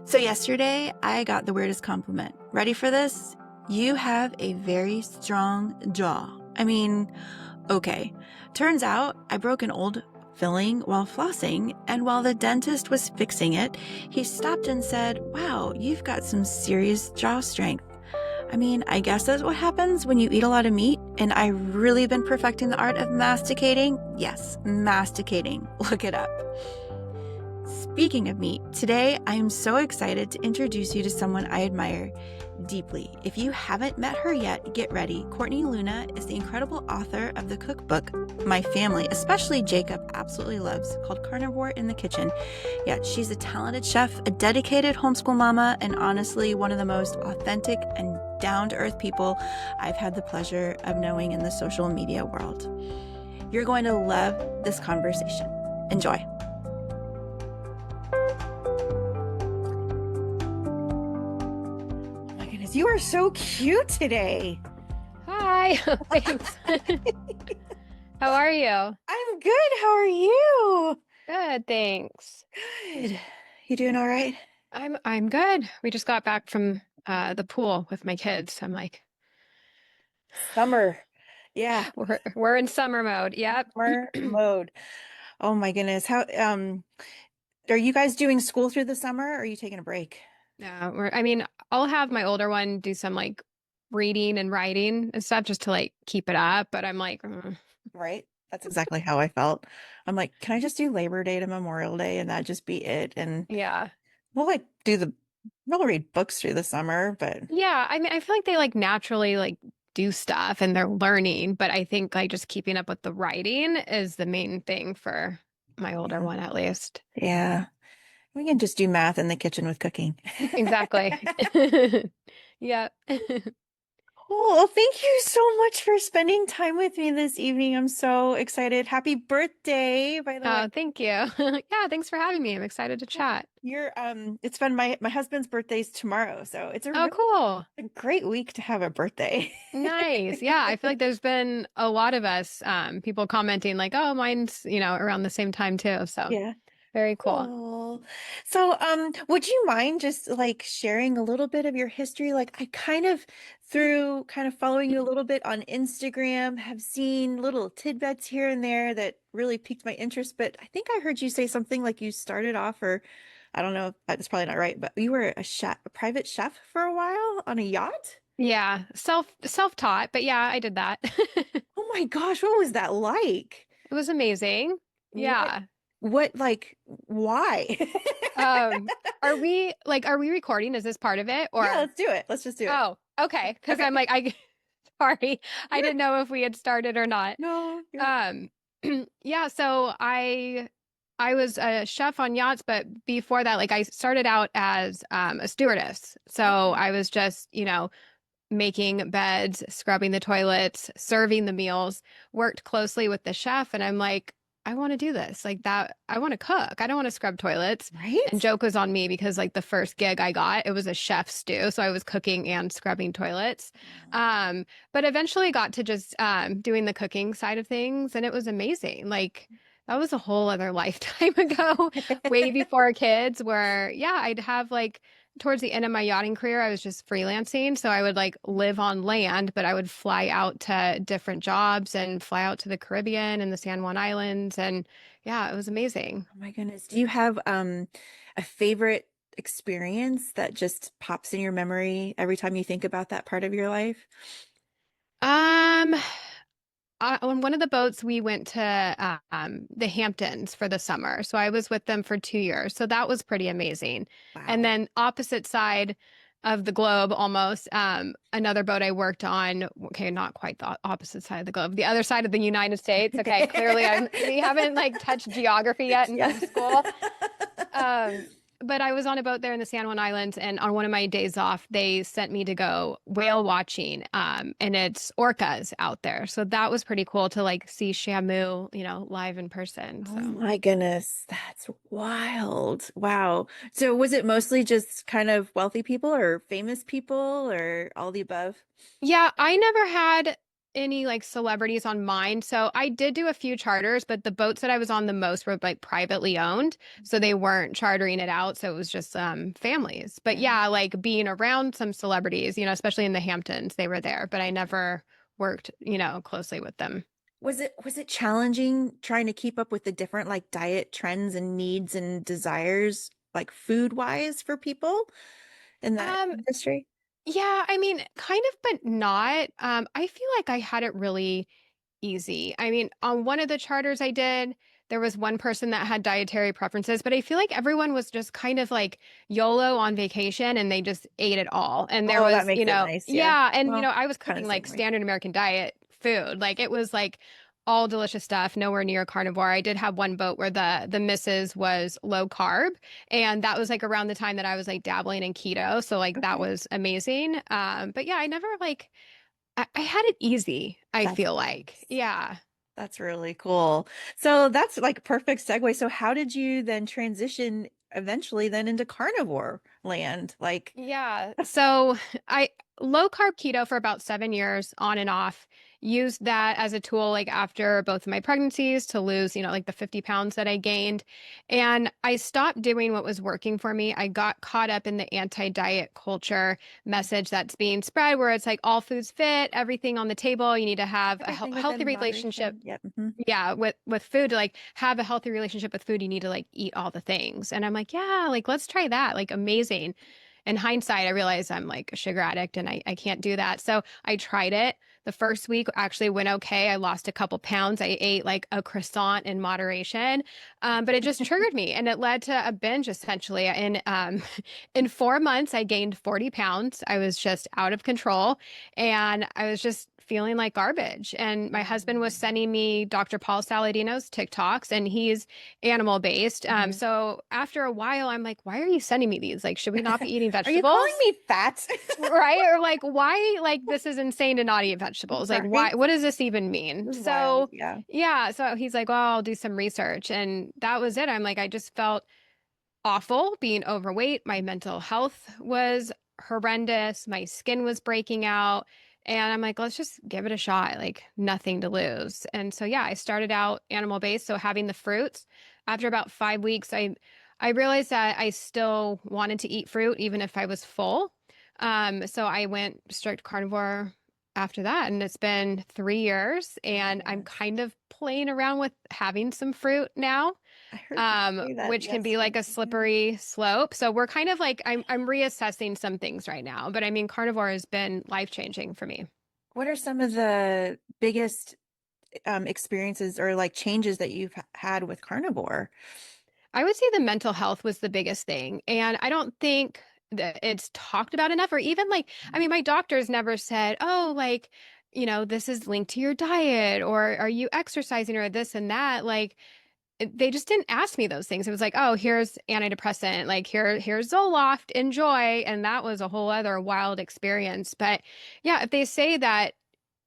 So yesterday, I got the weirdest compliment. Ready for this? You have a very strong jaw. Okay. Turns out I broke an old filling while flossing, and while the dentist was fixing it, he stopped and said, "Wow, you've got some serious jaw strength." I guess that's what happens when you eat a lot of meat, and I've really been perfecting the art of masticating. Yes, masticating. Look it up. Speaking of meat, today I am so excited to introduce you to someone I admire deeply. If you haven't met her yet, get ready. Courtney Luna is the incredible author of the cookbook my family, especially Jacob, absolutely loves, called Carnivore in the Kitchen. Yeah, she's a talented chef, a dedicated homeschool mama, and honestly, one of the most authentic and down-to-earth people I've had the pleasure of knowing in the social media world. You're going to love this conversation. Enjoy. You are so cute today. Hi. Thanks. How are you? I'm good. How are you? Good, thanks. Good. You doing all right? I'm good. We just got back from the pool with my kids. I'm like, Summer. Yeah. we're in summer mode. Yep. Summer mode. Oh my goodness. How are you guys doing school through the summer, or are you taking a break? I'll have my older one do some like reading and writing and stuff just to like keep it up, but I'm like, Right. That's exactly how I felt. I'm like, can I just do Labor Day to Memorial Day and that just be it? And yeah. we'll read books through the summer, but Yeah, I feel like they like naturally like do stuff and they're learning, but I think like just keeping up with the writing is the main thing for my older yeah. one at least. Yeah. We can just do math in the kitchen with cooking. Exactly. Yeah. Cool. Well, thank you so much for spending time with me this evening. I'm so excited. Happy birthday, by the way. Oh, thank you. Yeah, thanks for having me. I'm excited to chat. It's fun. My husband's birthday's tomorrow, so it's Oh, cool. a great week to have a birthday. Nice. Yeah, I feel like there's been a lot of us, people commenting like, oh, mine's, around the same time too. So Yeah. very cool. Cool. So, would you mind just like sharing a little bit of your history? Like, I through kind of following you a little bit on Instagram, have seen little tidbits here and there that really piqued my interest. But I think I heard you say something like you started off, or I don't know, that's probably not right, but you were a private chef for a while on a yacht? Yeah, self-taught, but yeah, I did that. Oh my gosh, what was that like? It was amazing. What, Yeah. why? Um, are we recording? Is this part of it Yeah, or? let's do it. Let's just do it. Oh, okay. Because Okay. I'm like, sorry, I didn't know if we had started or not. No, Um, yeah, so I was a chef on yachts, but before that, like I started out as a stewardess. So okay. I was just, making beds, scrubbing the toilets, serving the meals, worked closely with the chef, and I'm like, I want to do this. Like that, I want to cook. I don't want to scrub toilets. And Right? joke was on me because like the first gig I got, it was a chef stew. So I was cooking and scrubbing toilets. But eventually got to just doing the cooking side of things. And it was amazing. Like that was a whole other lifetime ago, way before kids, where, yeah, I'd have like, towards the end of my yachting career, I was just freelancing. So I would like live on land, but I would fly out to different jobs and fly out to the Caribbean and the San Juan Islands. And yeah, it was amazing. Oh my goodness. Do you have a favorite experience that just pops in your memory every time you think about that part of your life? Um, on one of the boats, we went to the Hamptons for the summer. So I was with them for 2 years. So that was pretty amazing. And Wow. then opposite side of the globe, almost, another boat I worked on. Okay, not quite the opposite side of the globe, the other side of the United States. Okay, clearly we haven't like touched geography yet in Yeah. school. Um, but I was on a boat there in the San Juan Islands, and on one of my days off, they sent me to go whale watching. And it's orcas out there, so that was pretty cool to like see Shamu, live in person. Oh So. my goodness. That's wild. Wow. So was it mostly just kind of wealthy people or famous people or all the above? Yeah, I never had any like celebrities on mine. So I did do a few charters, but the boats that I was on the most were like privately owned. So they weren't chartering it out. So it was just families. But Yeah. yeah, like being around some celebrities, especially in the Hamptons, they were there, but I never worked, closely with them. Was it challenging trying to keep up with the different like diet trends and needs and desires, like food wise for people in that Um, industry? yeah, I mean, kind of, but not. I feel like I had it really easy. I mean, on one of the charters I did, there was one person that had dietary preferences, but I feel like everyone was just kind of like YOLO on vacation and they just ate it all. And there Oh, that was, makes it nice. Yeah. yeah, and Well, I was kind cooking of like same way. standard American diet food. Like it was like all delicious stuff, nowhere near carnivore. I did have one boat where the missus was low carb, and that was like around the time that I was like dabbling in keto. So like that Okay. was amazing. But yeah, I never like I had it easy, I That's feel like. nice. Yeah. That's really cool. So that's like perfect segue. So how did you then transition eventually then into carnivore land? Like, Yeah. So I low carb keto for about 7 years on and off. Used that as a tool like after both of my pregnancies to lose, like the 50 pounds that I gained. And I stopped doing what was working for me. I got caught up in the anti-diet culture message that's being spread where it's like all foods fit, everything on the table. You need to have a everything healthy within relationship. moderation. Yep. Mhm. Yeah, with food, to like have a healthy relationship with food, you need to like eat all the things. And I'm like, yeah, like let's try that. Like amazing. In hindsight, I realized I'm like a sugar addict and I can't do that. So I tried it. The first week actually went okay. I lost a couple pounds. I ate like a croissant in moderation, but it just triggered me and it led to a binge essentially. In 4 months, I gained 40 pounds. I was just out of control and I was just feeling like garbage. And my husband was sending me Dr. Paul Saladino's TikToks and he's animal based. Mhm. So after a while, I'm like, why are you sending me these? Like, should we not be eating Are you calling vegetables? me fat? Right? Or like, why? Like, this is insane to not eat vegetables. Like, why? Right? What does this even mean? This is wild. So, Yeah. yeah. So he's like, well, I'll do some research. And that was it. I'm like, I just felt awful being overweight. My mental health was horrendous. My skin was breaking out. And I'm like, let's just give it a shot, like nothing to lose. And so yeah, I started out animal based, so having the fruits. After about 5 weeks, I realized that I still wanted to eat fruit even if I was full. So I went strict carnivore after that, and it's been 3 years, Oh my and I'm goodness. kind of playing around with having some fruit now, I heard you say that which can be like a yesterday. Yeah. slippery slope. So we're kind of like I'm reassessing some things right now, but I mean carnivore has been life-changing for me. What are some of the biggest experiences or like changes that you've had with carnivore? I would say the mental health was the biggest thing, and I don't think that it's talked about enough or even like I mean my doctors never said, "Oh, like, this is linked to your diet or are you exercising or this and that." Like they just didn't ask me those things. It was like, oh, here's antidepressant, like here's Zoloft, enjoy. And that was a whole other wild experience. But yeah, if they say that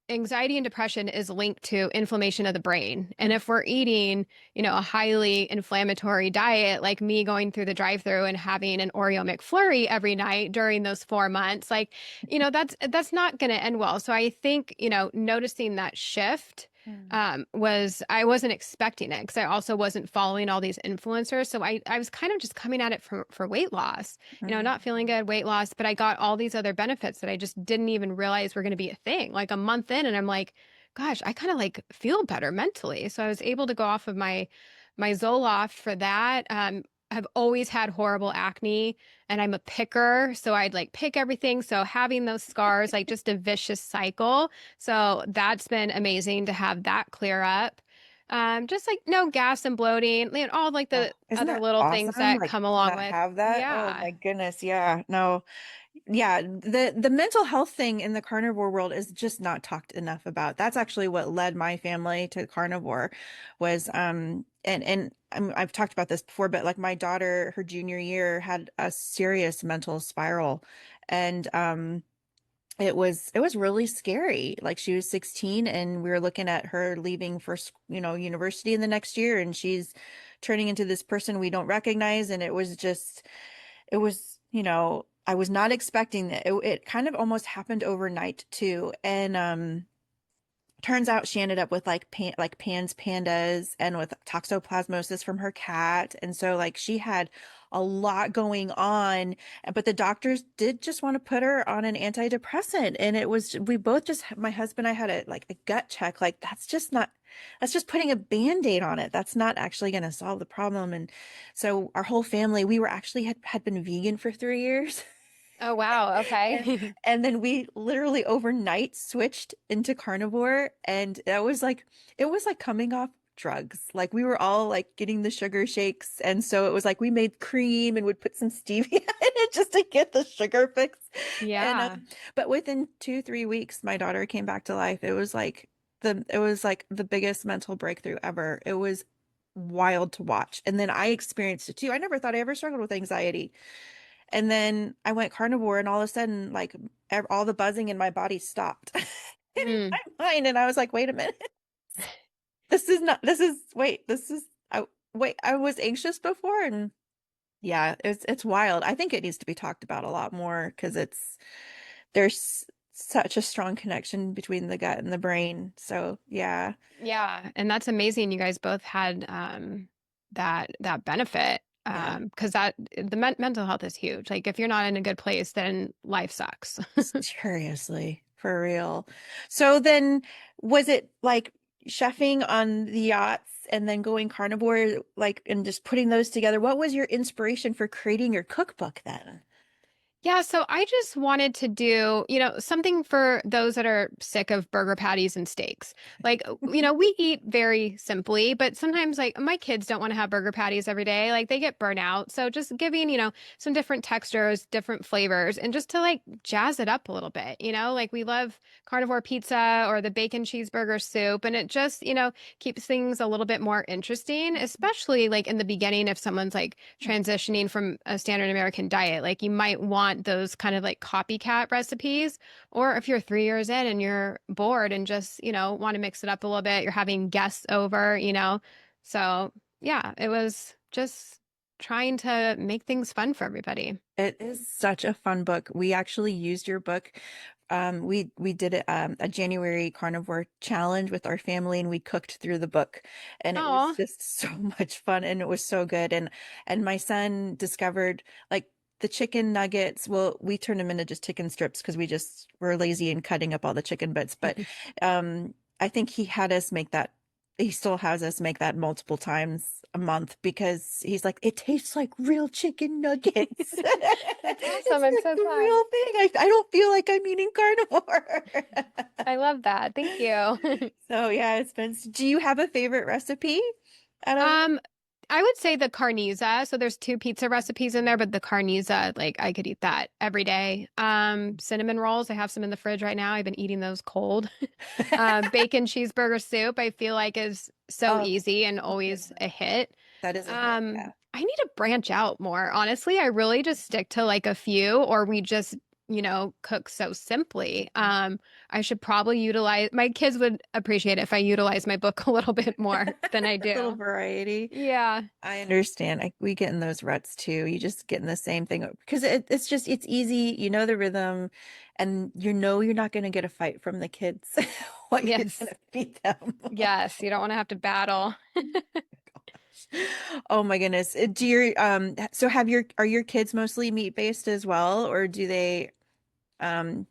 anxiety and depression is linked to inflammation of the brain, and if we're eating, a highly inflammatory diet, like me going through the drive-through and having an Oreo McFlurry every night during those 4 months, like, that's not going to end well. So I think, noticing that shift Mm. was I wasn't expecting it because I also wasn't following all these influencers. So I was kind of just coming at it for weight loss, Mm. not feeling good, weight loss, but I got all these other benefits that I just didn't even realize were going to be a thing. Like a month in, and I'm like, gosh, I kind of like feel better mentally. So I was able to go off of my Zoloft for that. I've always had horrible acne and I'm a picker. So I'd like pick everything. So having those scars, like just a vicious cycle. So that's been amazing to have that clear up. Just like no gas and bloating, all like Oh, the isn't other that little things awesome? that Like come to along not with. have that. Oh Yeah. my goodness. Yeah. No. Yeah, the mental health thing in the carnivore world is just not talked enough about. That's actually what led my family to carnivore was I've talked about this before, but like my daughter, her junior year had a serious mental spiral and it was really scary. Like she was 16 and we were looking at her leaving for university in the next year and she's turning into this person we don't recognize and it was I was not expecting that. It kind of almost happened overnight too. And turns out she ended up with like Pan's pandas and with toxoplasmosis from her cat. And so like she had a lot going on, but the doctors did just want to put her on an antidepressant. And it was, we both just, my husband and I had a gut check. Like that's just putting a band-aid on it. That's not actually going to solve the problem. And so our whole family, we were actually had been vegan for 3 years. Oh, wow. And, Okay. and then we literally overnight switched into carnivore, and it was like coming off drugs. Like we were all like getting the sugar shakes, and so it was like we made cream and would put some stevia in it just to get the sugar fix. And Yeah. but within 2, 3 weeks, my daughter came back to life. It was like the biggest mental breakthrough ever. It was wild to watch. And then I experienced it too. I never thought I ever struggled with anxiety. And then I went carnivore, and all of a sudden, like all the buzzing in my body stopped and in Mm. my mind. And I was like, wait a minute, this is not, this is, wait, this is, wait, I was anxious before. And yeah, it's wild. I think it needs to be talked about a lot more because there's such a strong connection between the gut and the brain. So yeah, Yeah. And that's amazing. You guys both had that benefit. yeah. Because the mental health is huge. Like if you're not in a good place, then life sucks. Seriously, for real. So then was it like chefing on the yachts and then going carnivore, like, and just putting those together? What was your inspiration for creating your cookbook then? Yeah, so I just wanted to do, something for those that are sick of burger patties and steaks. Like, we eat very simply, but sometimes like my kids don't want to have burger patties every day. Like they get burnt out. So just giving, some different textures, different flavors, and just to like jazz it up a little bit, like we love carnivore pizza or the bacon cheeseburger soup. And it just, keeps things a little bit more interesting, especially like in the beginning, if someone's like transitioning from a standard American diet, like you might want those kind of like copycat recipes, or if you're 3 years in and you're bored and just want to mix it up a little bit, you're having guests over, so yeah, it was just trying to make things fun for everybody. It is such a fun book. We actually used your book. We did a January carnivore challenge with our family, and we cooked through the book, and it was Oh, just so much fun, and it was so good. And my son discovered like the chicken nuggets. Well, we turned them into just chicken strips because we just were lazy in cutting up all the chicken bits. But I think he had us make that. He still has us make that multiple times a month because he's like, it tastes like real chicken nuggets. that's awesome. It's I'm like so the glad. real thing. I don't feel like I'm eating carnivore. I love that. Thank you. So yeah, it's been. Do you have a favorite recipe out of? um I would say the carnisa. So there's two pizza recipes in there, but the carnisa, like I could eat that every day. Cinnamon rolls, I have some in the fridge right now. I've been eating those cold. Bacon cheeseburger soup, I feel like is so Oh easy and my always goodness, a hit. that is a hit. Yeah. I need to branch out more. Honestly, I really just stick to like a few, or we just, cook so simply. I should probably utilize, my kids would appreciate it if I utilize my book a little bit more than I A little do. variety. Yeah. I understand. We get in those ruts too. You just get in the same thing because it's easy. You know the rhythm, and you know you're not going to get a fight from the kids what you're going Yes. to feed them. Yes. You don't want to have to battle. Oh my goodness. Do your so have your are your kids mostly meat based as well, or do they um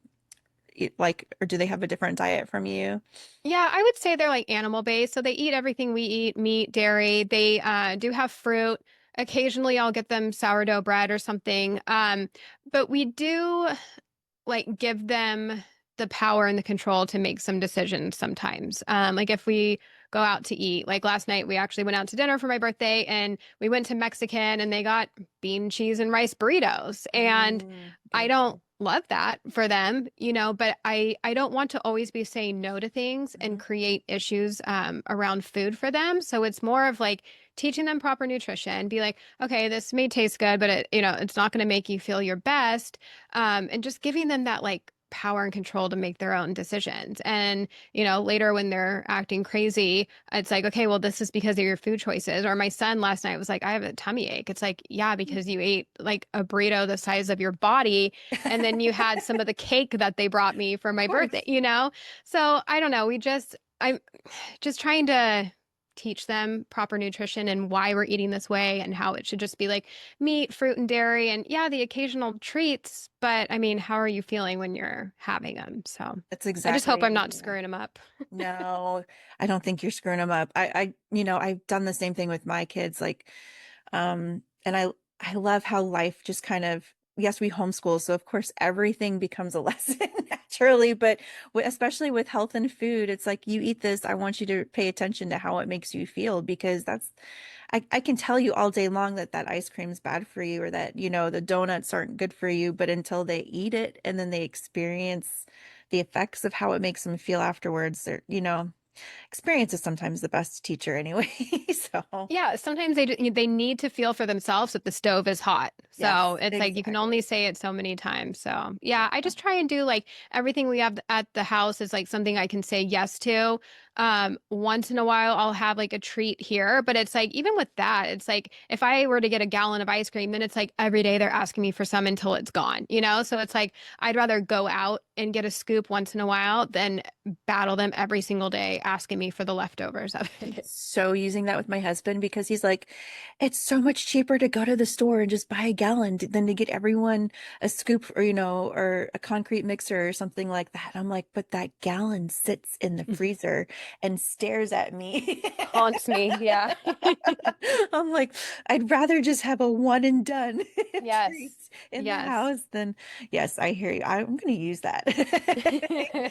eat like, or do they have a different diet from you? Yeah, I would say they're like animal based. So they eat everything we eat, meat, dairy. They do have fruit. Occasionally I'll get them sourdough bread or something. But we do like give them the power and the control to make some decisions sometimes. Like if we go out to eat, like last night, we actually went out to dinner for my birthday and we went to Mexican and they got bean, cheese, and rice burritos. And I Good. don't love that for them, but I don't want to always be saying no to things and Mhm. create issues around food for them. So it's more of like teaching them proper nutrition, be like, okay, this may taste good, but it's not going to make you feel your best, and just giving them that like power and control to make their own decisions. And, later when they're acting crazy, it's like, okay, well, this is because of your food choices. Or my son last night was like, I have a tummy ache. It's like, yeah, because you ate like a burrito the size of your body. And then you had some of the cake that they brought me for Of my course. birthday. So I don't know. I'm just trying to teach them proper nutrition and why we're eating this way and how it should just be like meat, fruit, and dairy, and yeah, the occasional treats. But I mean, how are you feeling when you're having them? So That's I just hope I'm exactly, not yeah. screwing them up. No, I don't think you're screwing them up. I've done the same thing with my kids. Like, and I love how life just kind of, yes, we homeschool. So of course everything becomes a lesson naturally, but especially with health and food, it's like you eat this, I want you to pay attention to how it makes you feel because I can tell you all day long that that ice cream's bad for you or that, the donuts aren't good for you, but until they eat it and then they experience the effects of how it makes them feel afterwards, experience is sometimes the best teacher anyway. So, Yeah, sometimes they need to feel for themselves that the stove is hot. So yes, it's like you can only exactly. say it so many times. So yeah, I Yeah. just try and do like everything we have at the house is like something I can say yes to. Once in a while I'll have like a treat here, but it's like even with that, it's like if I were to get a gallon of ice cream, then it's like every day they're asking me for some until it's gone. So it's like I'd rather go out and get a scoop once in a while than battle them every single day asking me for the leftovers of it. So using that with my husband because he's like, it's so much cheaper to go to the store and just buy a gallon than to get everyone a scoop or, or a concrete mixer or something like that. I'm like, but that gallon sits in the freezer and stares at me. Haunts me. Yeah. I'm like, I'd rather just have a one and done treat Yes. in the Yes. house than, yes, I hear you. I'm going to use that.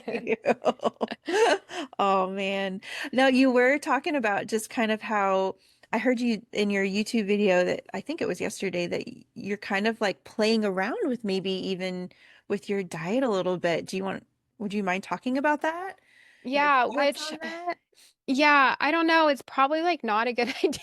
Thank you. Oh man. No, you were talking about just kind of how I heard you in your YouTube video that I think it was yesterday that you're kind of like playing around with maybe even with your diet a little bit. Would you mind talking about that? Your Yeah, thoughts which on that? yeah, I don't know. It's probably like not a good idea.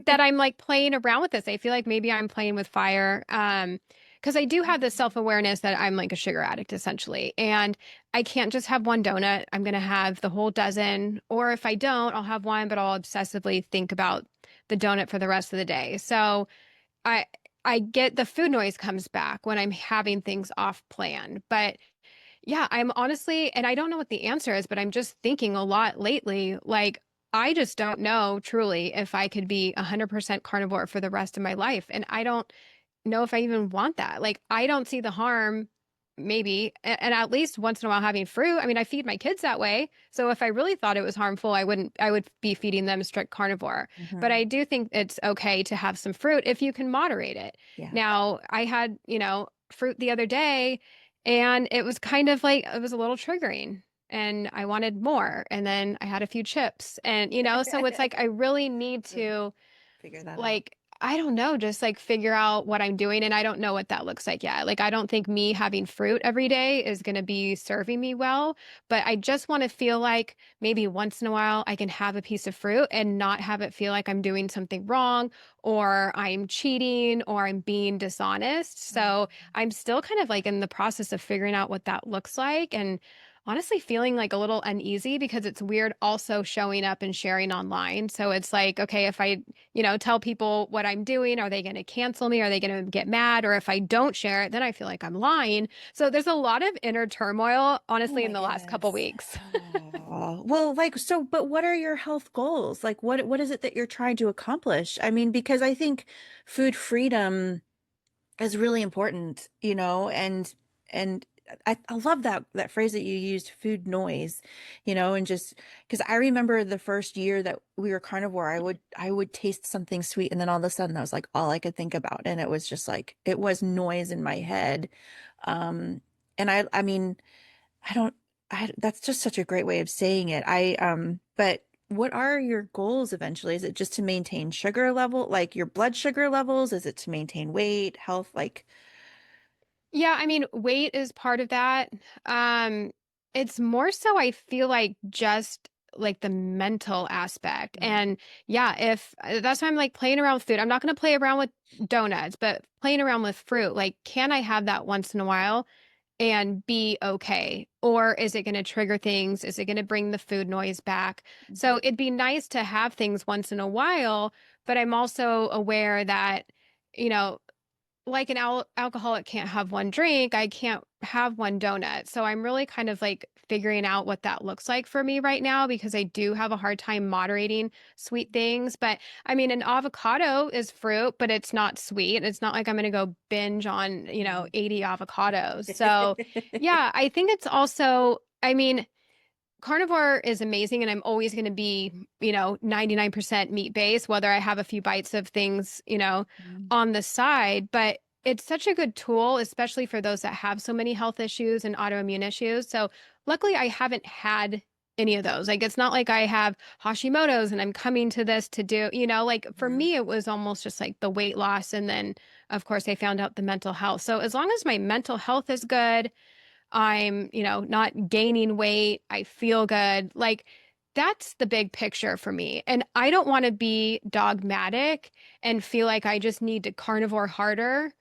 That I'm like playing around with this. I feel like maybe I'm playing with fire. Because I do have this self-awareness that I'm like a sugar addict essentially. And I can't just have one donut. I'm gonna have the whole dozen. Or if I don't, I'll have one, but I'll obsessively think about the donut for the rest of the day. So I I get the food noise comes back when I'm having things off plan. But yeah, I'm honestly, and I don't know what the answer is, but I'm just thinking a lot lately. Like, I just don't know truly if I could be 100% carnivore for the rest of my life. And I don't know if I even want that. Like, I don't see the harm, maybe, and at least once in a while having fruit. I mean, I feed my kids that way. So if I really thought it was harmful, I would be feeding them strict carnivore. But Hmm. I do think it's okay to have some fruit if you can moderate it. Yeah. Now, I had, fruit the other day and it was kind of like it was a little triggering and I wanted more. And then I had a few chips and so it's like I really need to Figure that out. like I don't know, just like figure out what I'm doing and I don't know what that looks like yet. Like I don't think me having fruit every day is going to be serving me well, but I just want to feel like maybe once in a while I can have a piece of fruit and not have it feel like I'm doing something wrong or I'm cheating or I'm being dishonest. So, I'm still kind of like in the process of figuring out what that looks like and honestly feeling like a little uneasy because it's weird also showing up and sharing online. So it's like, okay, if I tell people what I'm doing, are they going to cancel me? Are they going to get mad? Or if I don't share it, then I feel like I'm lying. So there's a lot of inner turmoil, Oh honestly, in my the last couple goodness. weeks. Oh, well, like, so, but what are your health goals? Like, what is it that you're trying to accomplish? I mean, because I think food freedom is really important, and I love that phrase that you used, food noise, and just because I remember the first year that we were carnivore, I would taste something sweet, and then all of a sudden that was like all I could think about, and it was just like it was noise in my head. Um, and I mean, I don't, that's just such a great way of saying it. But what are your goals eventually? Is it just to maintain sugar level, like your blood sugar levels? Is it to maintain weight, health? Like, Yeah, I mean, weight is part of that. Um, it's more so I feel like just like the mental aspect. mm, And yeah, if that's why I'm like playing around with food. I'm not going to play around with donuts, but playing around with fruit. Like, can I have that once in a while? and be okay? Or is it going to trigger things? Is it going to bring the food noise back? Mhm. So it'd be nice to have things once in a while, but I'm also aware that, you know, like an alcoholic can't have one drink, I can't have one donut. So I'm really kind of like figuring out what that looks like for me right now because I do have a hard time moderating sweet things. But I mean, an avocado is fruit, but it's not sweet. It's not like I'm going to go binge on, 80 avocados. So yeah, I think it's also, I mean, carnivore is amazing and I'm always going to be, 99% meat based, whether I have a few bites of things, Mhm. on the side. But it's such a good tool, especially for those that have so many health issues and autoimmune issues. So luckily, I haven't had any of those. Like, it's not like I have Hashimoto's and I'm coming to this to do, like for Yeah. me, it was almost just like the weight loss. And then, of course, I found out the mental health. So as long as my mental health is good, I'm, not gaining weight. I feel good. Like that's the big picture for me. And I don't want to be dogmatic and feel like I just need to carnivore harder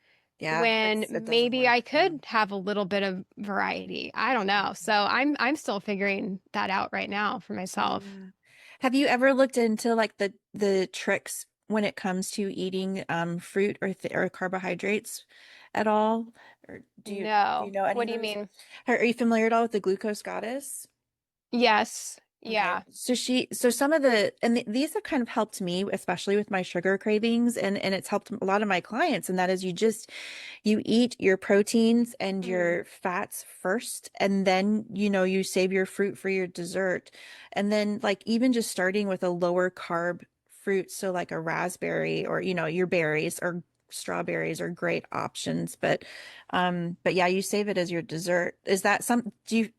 Yeah, when it doesn't maybe work. I Yeah. could have a little bit of variety. I don't know. So I'm still figuring that out right now for myself. Yeah. Have you ever looked into like the tricks when it comes to eating fruit or th or carbohydrates at all? Or do you No. know any What of do you those? mean? Are you familiar at all with the glucose goddess? Yes. Okay. Yeah. So some of the, and these have kind of helped me, especially with my sugar cravings, and it's helped a lot of my clients. And that is you eat your proteins and Mm. your fats first, and then, you save your fruit for your dessert. And then like even just starting with a lower carb fruit, so like a raspberry or, your berries or strawberries are great options. But yeah, you save it as your dessert. Is that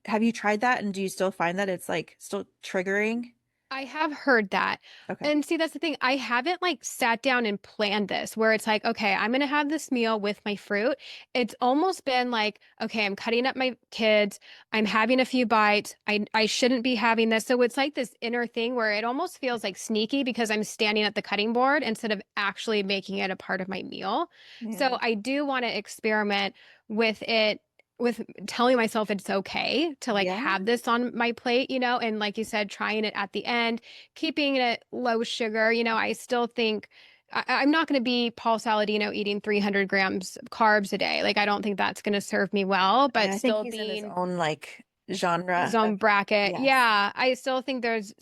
have you tried that and do you still find that it's like still triggering? I have heard that. Okay. And see, that's the thing. I haven't like sat down and planned this where it's like, okay, I'm going to have this meal with my fruit. It's almost been like, okay, I'm cutting up my kids. I'm having a few bites. I shouldn't be having this. So it's like this inner thing where it almost feels like sneaky because I'm standing at the cutting board instead of actually making it a part of my meal. Yeah. So I do want to experiment with it, with telling myself it's okay to like Yeah. have this on my plate, and like you said, trying it at the end, keeping it low sugar. I still think I'm not going to be Paul Saladino eating 300 grams of carbs a day. Like, I don't think that's going to serve me well, Yeah, but I think still he's in his being own like genre zone of, bracket. yes. Yeah, I still think there's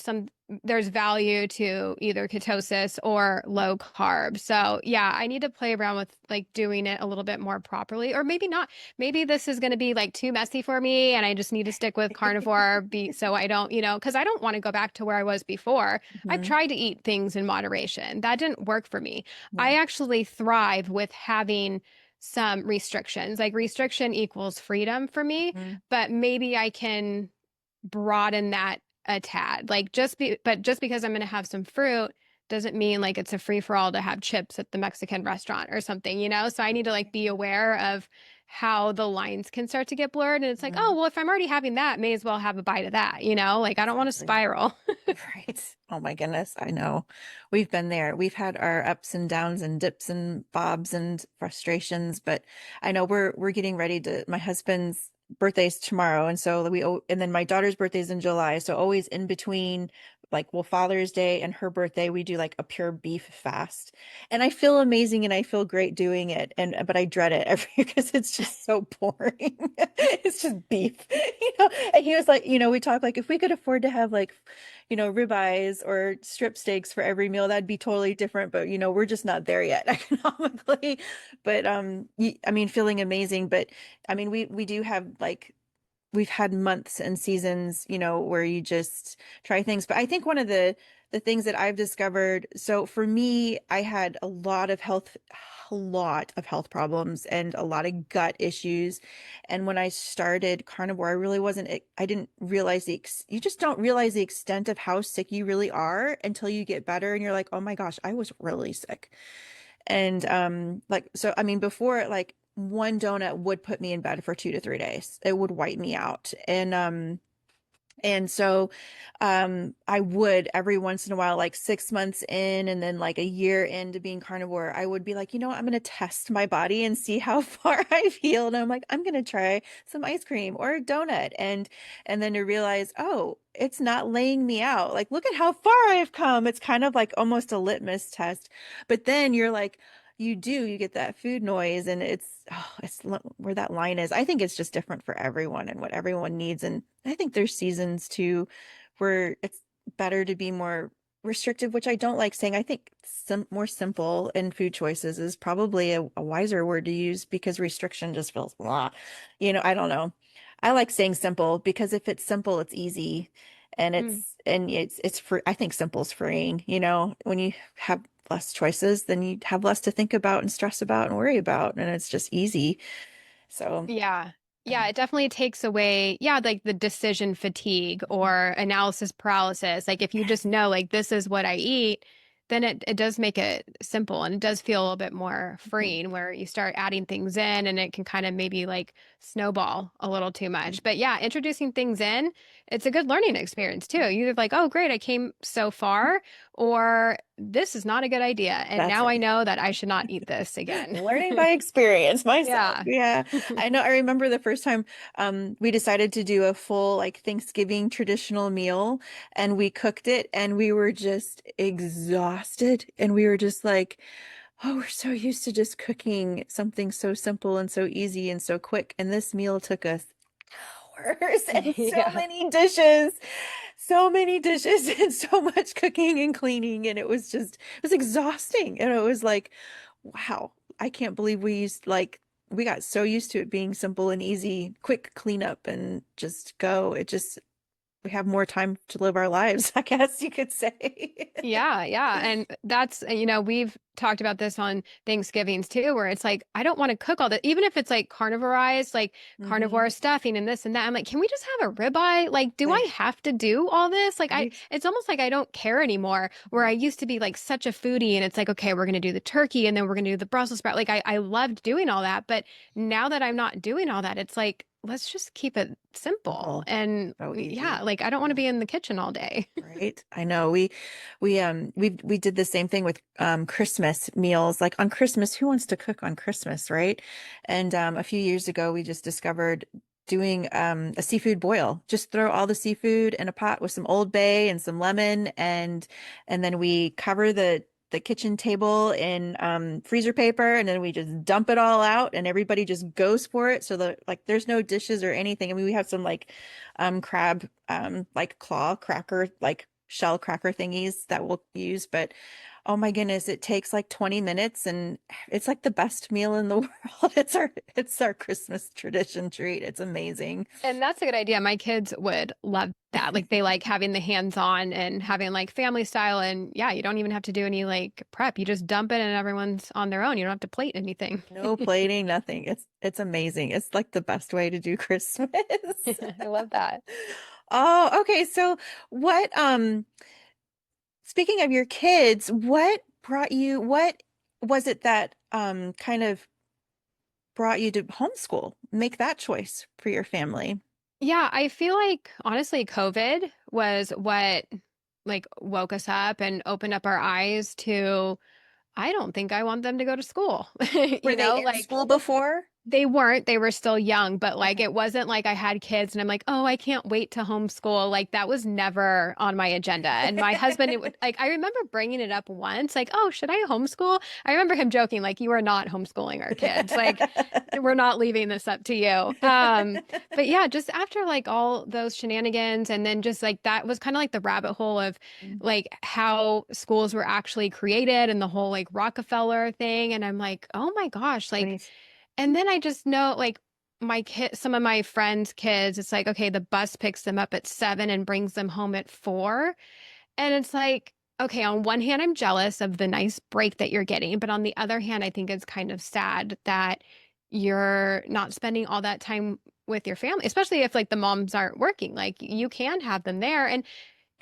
value to either ketosis or low carb. So, yeah, I need to play around with like doing it a little bit more properly or maybe not. Maybe this is going to be like too messy for me and I just need to stick with carnivore so I don't, cuz I don't want to go back to where I was before. I've Hmm. tried to eat things in moderation. That didn't work for me. I Yeah. actually thrive with having some restrictions. Like restriction equals freedom for me, Hmm. but maybe I can broaden that a tad. Like but just because I'm going to have some fruit doesn't mean like it's a free for all to have chips at the Mexican restaurant or something. So I need to like be aware of how the lines can start to get blurred and it's like, "Oh, Hmm. well if I'm already having that, may as well have a bite of that. Like I don't want to Exactly. spiral." Right. Oh my goodness. I know. We've been there. We've had our ups and downs and dips and bobs and frustrations, but I know we're getting ready to, my husband's birthday's tomorrow. And so and then my daughter's birthday's in July. So always in between, like, well, Father's Day and her birthday, we do like a pure beef fast. And I feel amazing and I feel great doing it. But I dread it every because it's just so boring. It's just beef. And he was like, we talk like if we could afford to have like, ribeyes or strip steaks for every meal, that'd be totally different. But we're just not there yet economically. But I mean, feeling amazing. But I mean, we do have like we've had months and seasons, where you just try things. But I think one of the things that I've discovered, so for me, I had a lot of health problems and a lot of gut issues. And when I started carnivore, I didn't realize you just don't realize the extent of how sick you really are until you get better and you're like, oh my gosh, I was really sick. And like, so I mean, before, like, one donut would put me in bed for 2 to 3 days. It would wipe me out. And so I would every once in a while, like 6 months in and then like a year into being carnivore, I would be like, you know what, I'm going to test my body and see how far I feel. And I'm like, I'm going to try some ice cream or a donut. And then to realize, oh, it's not laying me out. Like, look at how far I've come. It's kind of like almost a litmus test. But then you're like, you get that food noise and it's where that line is. I think it's just different for everyone and what everyone needs. And I think there's seasons too where it's better to be more restrictive, which I don't like saying. I think more simple in food choices is probably a wiser word to use because restriction just feels blah. I don't know. I like saying simple because if it's simple, it's easy and Mm. it's free. I think simple is freeing. When you have less choices, then you have less to think about and stress about and worry about, and it's just easy. So, Yeah. Yeah, it definitely takes away, yeah, like the decision fatigue or analysis paralysis. Like if you just know like this is what I eat, then it does make it simple and it does feel a little bit more mhm. freeing where you start adding things in and it can kind of maybe like snowball a little too much. But yeah, introducing things in, it's a good learning experience too. You're like, oh, great, I came so far, or this is not a good idea. And That's now it. I know that I should not eat this again. Learning by experience myself. Yeah. Yeah. I know. I remember the first time we decided to do a full like Thanksgiving traditional meal and we cooked it and we were just exhausted and we were just like, oh, we're so used to just cooking something so simple and so easy and so quick. And this meal took us hours and Yeah. so many dishes and so much cooking and cleaning. And it was exhausting. And it was like, wow, I can't believe we got so used to it being simple and easy, quick cleanup and just go. We have more time to live our lives, I guess you could say. Yeah, yeah. And that's, we've talked about this on Thanksgivings too, where it's like, I don't want to cook all that, even if it's like carnivorized, like hmm carnivore stuffing and this and that. I'm like, can we just have a ribeye? Like, do I have to do all this? Like, Right. it's almost like I don't care anymore, where I used to be like such a foodie and it's like, okay, we're going to do the turkey and then we're going to do the Brussels sprout. Like, I loved doing all that. But now that I'm not doing all that, it's like, let's just keep it simple. Simple, And so yeah, easy. like, I don't want to be in the kitchen all day. Right. I know. We did the same thing with Christmas meals. Like on Christmas, who wants to cook on Christmas, right? And a few years ago we just discovered doing a seafood boil. Just throw all the seafood in a pot with some Old Bay and some lemon and then we cover the kitchen table in freezer paper and then we just dump it all out and everybody just goes for it. So there's no dishes or anything. I mean, we have some like crab like claw cracker like shell cracker thingies that we'll use, but oh my goodness, it takes like 20 minutes and it's like the best meal in the world. It's our Christmas tradition treat. It's amazing. And that's a good idea. My kids would love that. Like they like having the hands-on and having like family style. And yeah, you don't even have to do any like prep. You just dump it and everyone's on their own. You don't have to plate anything. No plating, nothing. It's amazing. It's like the best way to do Christmas. I love that. Oh, okay. So what speaking of your kids, what was it that kind of brought you to homeschool? Make that choice for your family. Yeah, I feel like honestly, COVID was what like woke us up and opened up our eyes to, I don't think I want them to go to school. Were they in Like school before? they weren't, they were still young, but like it wasn't like I had kids and I'm like, oh, I can't wait to homeschool. Like that was never on my agenda. And my husband, it would like, I remember bringing it up once, like, oh, should I homeschool? I remember him joking, like, you are not homeschooling our kids. Like, we're not leaving this up to you. But yeah, just after like all those shenanigans, and then just like that was kind of like the rabbit hole of like how schools were actually created and the whole like Rockefeller thing. And I'm like, oh my gosh, When like, he's and then I just know like some of my friends' kids, it's like, okay, the bus picks them up at 7 and brings them home at 4. And it's like, okay, on one hand, I'm jealous of the nice break that you're getting. But on the other hand, I think it's kind of sad that you're not spending all that time with your family, especially if like the moms aren't working. Like you can have them there.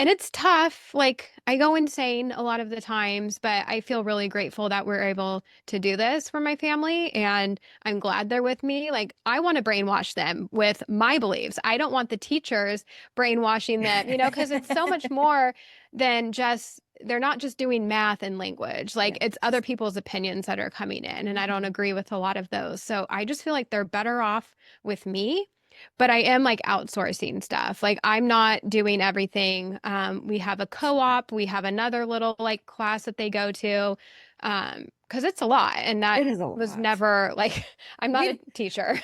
And it's tough. Like I go insane a lot of the times, but I feel really grateful that we're able to do this for my family. And I'm glad they're with me. Like I want to brainwash them with my beliefs. I don't want the teachers brainwashing them, because it's so much more than just, they're not just doing math and language. Like Yes. it's other people's opinions that are coming in. And I don't Mhm. agree with a lot of those. So I just feel like they're better off with me, but I am like outsourcing stuff. Like I'm not doing everything. We have a co-op, we have another little like class that they go to. Because it's a lot. And that It is a was lot. never like, I'm not a We teacher.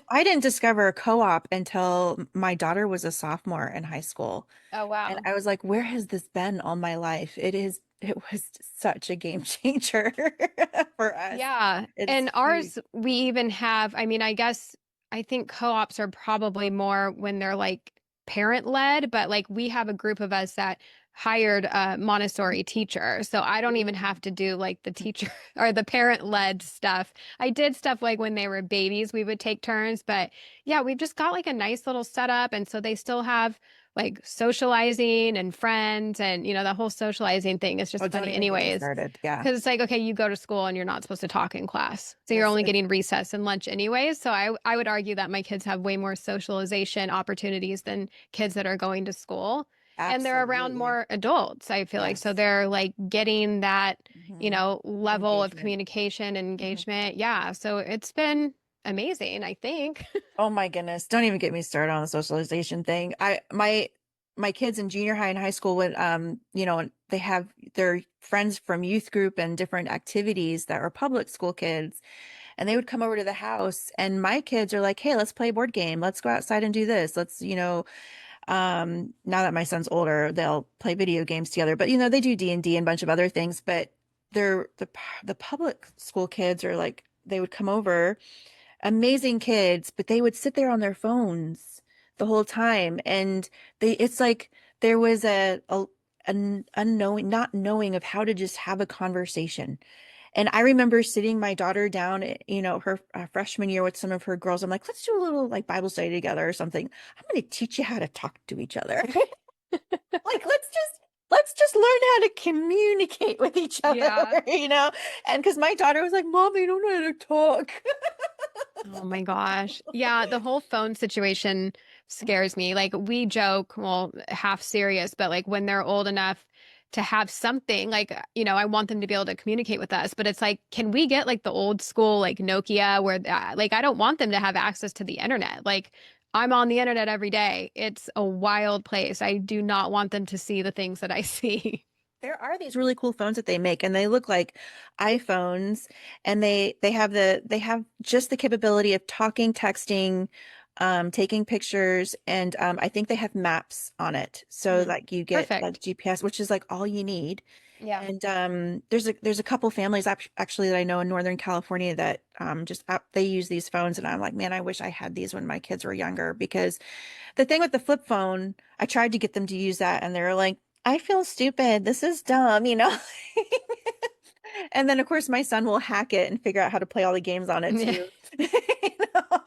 I didn't discover a co-op until my daughter was a sophomore in high school. Oh, And wow. I was like, where has this been all my life? It was such a game changer for us. Yeah. It's And huge. ours, we even have, I mean, I guess I think co-ops are probably more when they're like parent led, but like we have a group of us that hired a Montessori teacher. So I don't even Ooh. have to do like the teacher or the parent led stuff. I did stuff like when they were babies, we would take turns, but yeah, we've just got like a nice little setup. And so they still have like socializing and friends and the whole socializing thing is Oh, just don't funny even get me anyways. started. Yeah. Because it's like, okay, you go to school and you're not supposed to talk in class. So you're Yes, only getting recess and lunch anyways. So I would argue that my kids have way more socialization opportunities than kids that are going to school. And they're around absolutely. more adults, I feel like. So Yes. they're like getting that, Hmm. level of Engagement. communication and Mhm. engagement. Yeah. So it's been amazing, I think. Oh my goodness. Don't even get me started on the socialization thing. My kids in junior high and high school would they have their friends from youth group and different activities that are public school kids, and they would come over to the house, and my kids are like, "Hey, let's play a board game. Let's go outside and do this. Now that my son's older, they'll play video games together, but they do D&D and a bunch of other things, but the public school kids are like they would come over, amazing kids, but they would sit there on their phones the whole time. And it's like there was an unknowing, not knowing of how to just have a conversation. And I remember sitting my daughter down, her freshman year with some of her girls. I'm like, let's do a little like Bible study together or something. I'm going to teach you how to talk to each other. Like, let's just learn how to communicate with each other, Yeah. you know? And because my daughter was like, Mom, they don't know how to talk. Oh my gosh. Yeah, the whole phone situation scares me. Like we joke, well, half serious, but like when they're old enough to have something, like, I want them to be able to communicate with us, but it's like, can we get like the old school like Nokia where like I don't want them to have access to the internet. Like I'm on the internet every day. It's a wild place. I do not want them to see the things that I see. There are these really cool phones that they make, and they look like iPhones, and they have just the capability of talking, texting, taking pictures, and I think they have maps on it. So Mhm. like you get like Perfect. GPS, which is like all you need. Yeah. And there's a couple families actually that I know in Northern California that they use these phones, and I'm like, man, I wish I had these when my kids were younger, because the thing with the flip phone, I tried to get them to use that, and they're like, I feel stupid. This is dumb. And then, of course, my son will hack it and figure out how to play all the games on it too. You know?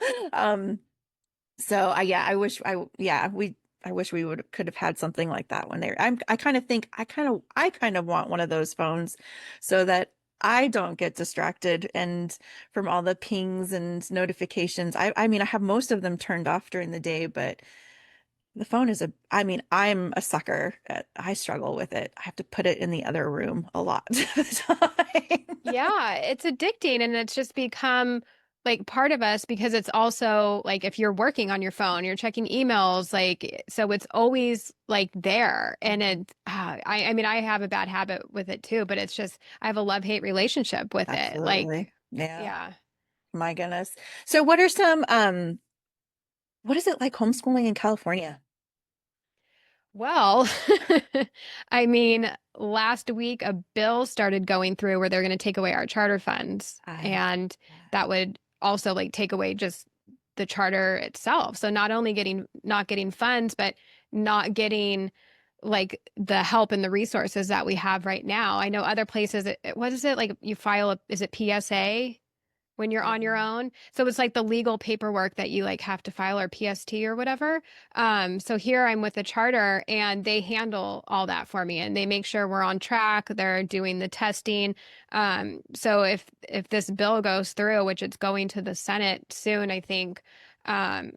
Yeah, I wish we could have had something like that when I kind of think I kind of want one of those phones so that I don't get distracted and from all the pings and notifications. I mean, I have most of them turned off during the day, but the phone I mean, I'm a sucker. I struggle with it. I have to put it in the other room a lot of the time. Yeah, it's addicting and it's just become like part of us because it's also like if you're working on your phone, you're checking emails, like so it's always like there. And I mean, I have a bad habit with it too, but it's just I have a love-hate relationship with it. Like, Absolutely. Yeah. yeah. My goodness. So what is it like homeschooling in California? Well, I mean, last week a bill started going through where they're going to take away our charter funds, I and that would also like take away just the charter itself. So not getting funds, but not getting like the help and the resources that we have right now. I know other places, what is it like you file is it PSA? when you're on your Mhm. own. So it's like the legal paperwork that you like have to file or PST or whatever. So here I'm with a charter and they handle all that for me and they make sure we're on track. They're doing the testing. So if this bill goes through, which it's going to the Senate soon, I think, um,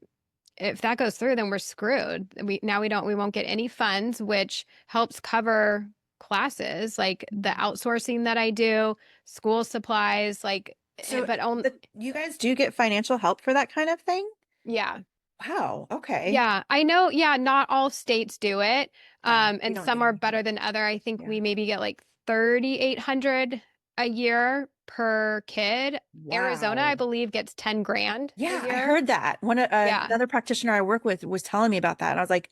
if that goes through, then we're screwed. We won't get any funds, which helps cover classes like the outsourcing that I do, school supplies, like, So, but on, but you guys do get financial help for that kind of thing? yeah. Wow. Okay. Yeah, I know. Yeah, not all states do it. Yeah, we And don't some do are anything. better than other. I think Yeah. we maybe get like 3,800 a year per kid. Arizona, I Wow. believe, gets 10 grand a Yeah, I year. heard that. Yeah. Another practitioner I work with was telling me about that. And I was like,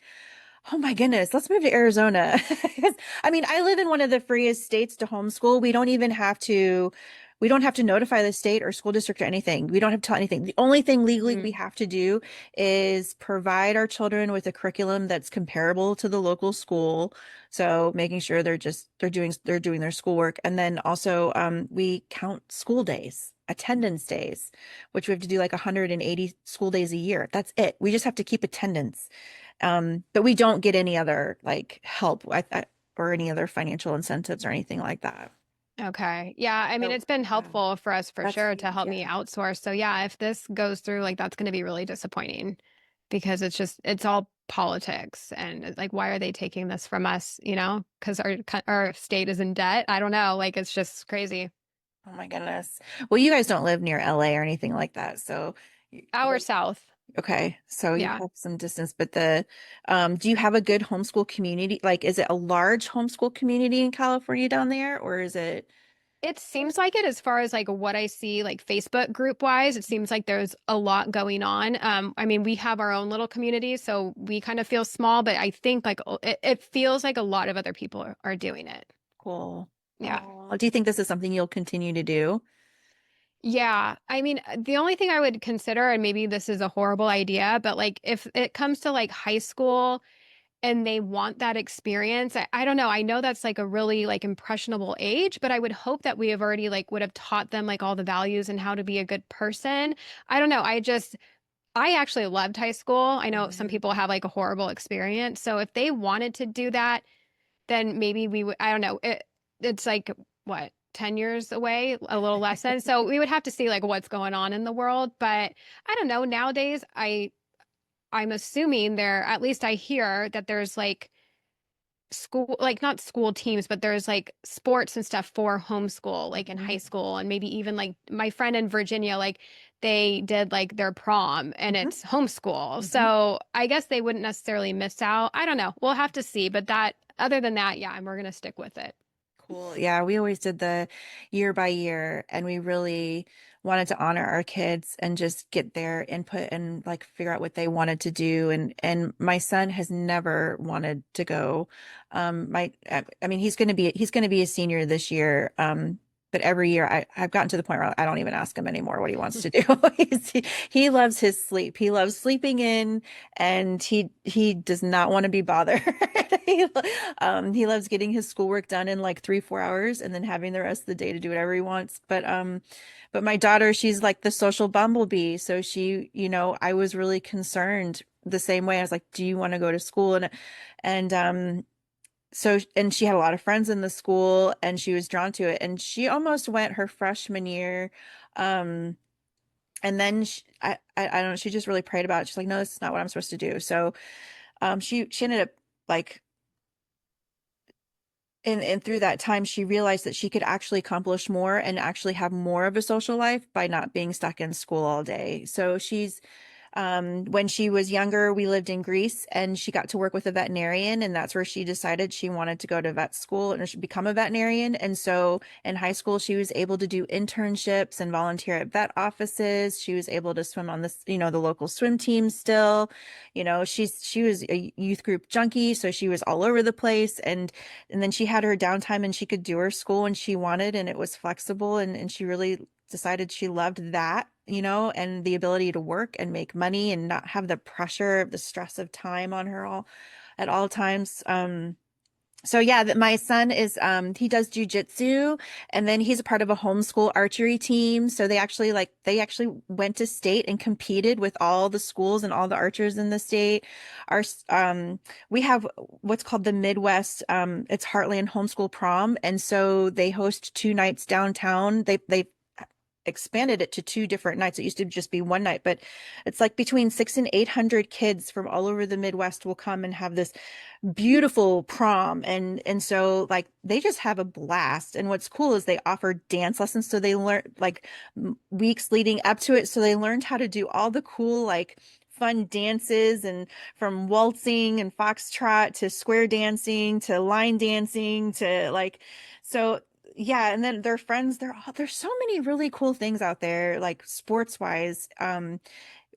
oh my goodness, let's move to Arizona. I mean, I live in one of the freest states to homeschool. We don't have to notify the state or school district or anything. We don't have to tell anything. The only thing legally we Mhm. have to do is provide our children with a curriculum that's comparable to the local school. So making sure they're doing their schoolwork. And then also we count school days, attendance days, which we have to do like 180 school days a year. That's it. We just have to keep attendance. But we don't get any other like help or any other financial incentives or anything like that. Okay. Yeah. I mean, So, it's been wow, helpful for us for that's sure to huge. help me Yeah. outsource. So, yeah, if this goes through, like, that's going to be really disappointing because it's all politics. And like, why are they taking this from us? Because our state is in debt. I don't know. Like, it's just crazy. Oh my goodness. Well, you guys don't live near LA or anything like that. So, Our South. okay. So you Yeah. have some distance, but do you have a good homeschool community? Like, is it a large homeschool community in California down there, or is it? It seems like it as far as like what I see, like Facebook group wise, it seems like there's a lot going on. I mean, we have our own little community, so we kind of feel small, but I think like it feels like a lot of other people are doing it. Cool. Yeah. Oh, do you think this is something you'll continue to do? Yeah. I mean, the only thing I would consider, and maybe this is a horrible idea, but like if it comes to like high school and they want that experience, I don't know. I know that's like a really like impressionable age, but I would hope that we have already like would have taught them like all the values and how to be a good person. I don't know. I actually loved high school. I know some Mhm. people have like a horrible experience. So if they wanted to do that, then maybe we would, I don't know. It's like what, 10 years away, a little less than. So we would have to see like what's going on in the world. But I don't know. Nowadays, I'm assuming there, at least I hear that there's like school, like not school teams, but there's like sports and stuff for homeschool, like in high Mhm. school. And maybe even like my friend in Virginia, like they did like their prom and Mhm. it's homeschool. Mhm. So I guess they wouldn't necessarily miss out. I don't know. We'll have to see. But other than that, yeah, we're going to stick with it. Cool. Yeah, we always did the year by year, and we really wanted to honor our kids and just get their input and like figure out what they wanted to do. And my son has never wanted to go. I mean, he's going to be a senior this year. But every year I've gotten to the point where I don't even ask him anymore what he wants to do. He loves his sleep. He loves sleeping in, and he does not want to be bothered. He, he loves getting his schoolwork done in like 3, 4 hours and then having the rest of the day to do whatever he wants. But my daughter, she's like the social bumblebee. So I was really concerned the same way. I was like, do you want to go to school? And she had a lot of friends in the school and she was drawn to it. And she almost went her freshman year. Um, and then I don't know, she just really prayed about it. She's like, no, this is not what I'm supposed to do. So she ended up like and through that time she realized that she could actually accomplish more and actually have more of a social life by not being stuck in school all day. So when she was younger, we lived in Greece and she got to work with a veterinarian, and that's where she decided she wanted to go to vet school and become a veterinarian. And so in high school, she was able to do internships and volunteer at vet offices. She was able to swim on the local swim team still. She was a youth group junkie, so she was all over the place. And then she had her downtime and she could do her school when she wanted, and it was flexible, and she really decided she loved that, and the ability to work and make money and not have the pressure of the stress of time on her all at all times. So yeah, that my son is he does jujitsu, and then he's a part of a homeschool archery team. So they actually went to state and competed with all the schools and all the archers in the state. Our we have what's called the Midwest it's Heartland Homeschool Prom, and so they host 2 nights downtown. They expanded it to 2 different nights. It used to just be one night, but it's like between 600 and 800 kids from all over the Midwest will come and have this beautiful prom. And so like they just have a blast. And what's cool is they offer dance lessons. So they learn like weeks leading up to it. So they learned how to do all the cool, like fun dances, and from waltzing and foxtrot to square dancing to line dancing to like, so yeah. And then their friends, there's so many really cool things out there, like sports wise.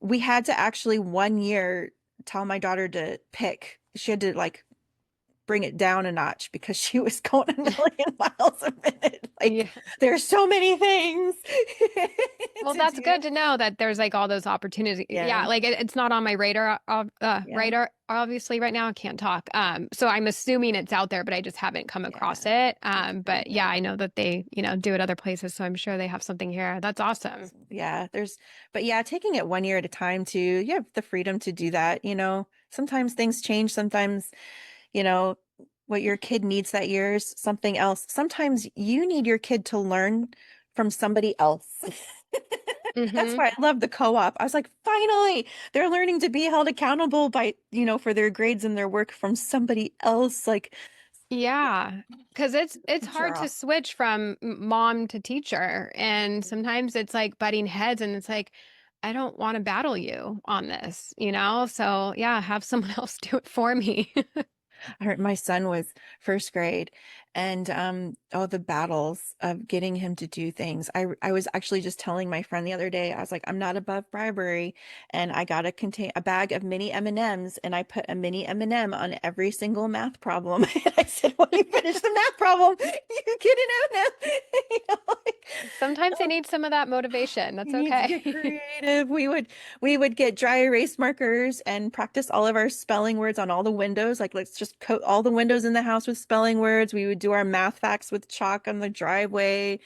We had to actually one year tell my daughter to pick. She had to like bring it down a notch because she was going a million miles a minute. Yeah. Like there's so many things Well, to that's do. good to know that there's like all those opportunities. Yeah. Yeah, like it's not on my radar Yeah. radar obviously right now. I can't talk. So I'm assuming it's out there, but I just haven't come Yeah. across it. It's pretty But yeah, good. I know that they, do it other places, so I'm sure they have something here. That's awesome. Yeah, but yeah, taking it one year at a time too. You have the freedom to do that, you know. Sometimes things change, sometimes, you know, what your kid needs that year is something else. Sometimes you need your kid to learn from somebody else. That's Hmm. why I love the co-op. I was like, finally, they're learning to be held accountable by, for their grades and their work from somebody else. Like, Yeah, because it's hard teacher to off. switch from mom to teacher, and sometimes it's like butting heads, and it's like, I don't want to battle you on this. So yeah, have someone else do it for me. I heard my son was first grade, and oh, the battles of getting him to do things. I was actually just telling my friend the other day, I was like, I'm not above bribery, and I got a bag of mini M&Ms, and I put a mini M&M on every single math problem. And I said, when you finish the math problem, you get an M&M. You know, like, Sometimes they need some of that motivation. That's you need to get okay. creative. We would get dry erase markers and practice all of our spelling words on all the windows. Like let's just coat all the windows in the house with spelling words. We would do our math facts with chalk on the driveway.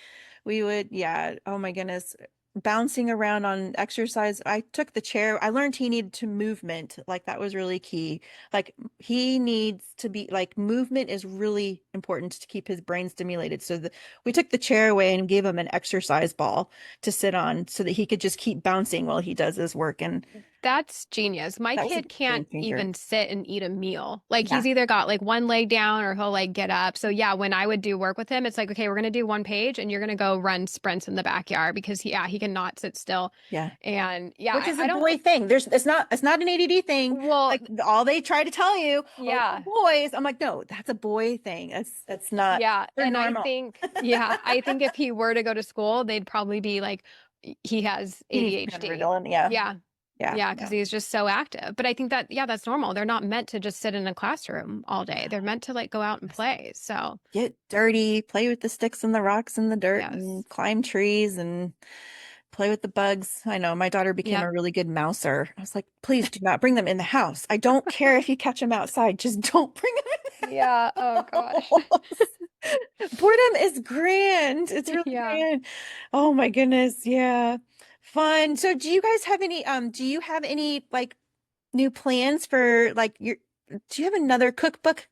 Yeah, oh my goodness, bouncing around on exercise. I took the chair. I learned he needed to movement. Like that was really key. Like he needs to be like movement is really important to keep his brain stimulated. So we took the chair away and gave him an exercise ball to sit on so that he could just keep bouncing while he does his work. And That's genius. My that was a kid can't game changer. even sit and eat a meal. Like Yeah. he's either got like one leg down or he'll like get up. So yeah, when I would do work with him, it's like, okay, we're gonna do one page and you're gonna go run sprints in the backyard because he cannot sit still. Yeah. And yeah, Which is a I don't boy thing. It's not an ADD thing. well, Like all they try to tell you, oh, yeah. boys. I'm like, no, that's a boy thing. That's not, Yeah. they're And normal. I think if he were to go to school, they'd probably be like he has He needs to be on ADHD. Ritalin. Yeah. Yeah. Yeah. Yeah, because Yeah. he's just so active. But I think that, yeah, that's normal. They're not meant to just sit in a classroom all day. They're meant to like go out and play. So, Get dirty, play with the sticks and the rocks and the dirt yes. and climb trees and play with the bugs. I know my daughter became Yep. a really good mouser. I was like, please do not bring them in the house. I don't care if you catch them outside. Just don't bring them in Yeah. Oh the gosh. house. Boredom is grand. It's really Yeah. grand. Oh my goodness. Yeah. Fun. So do you have any like new plans for like do you have another cookbook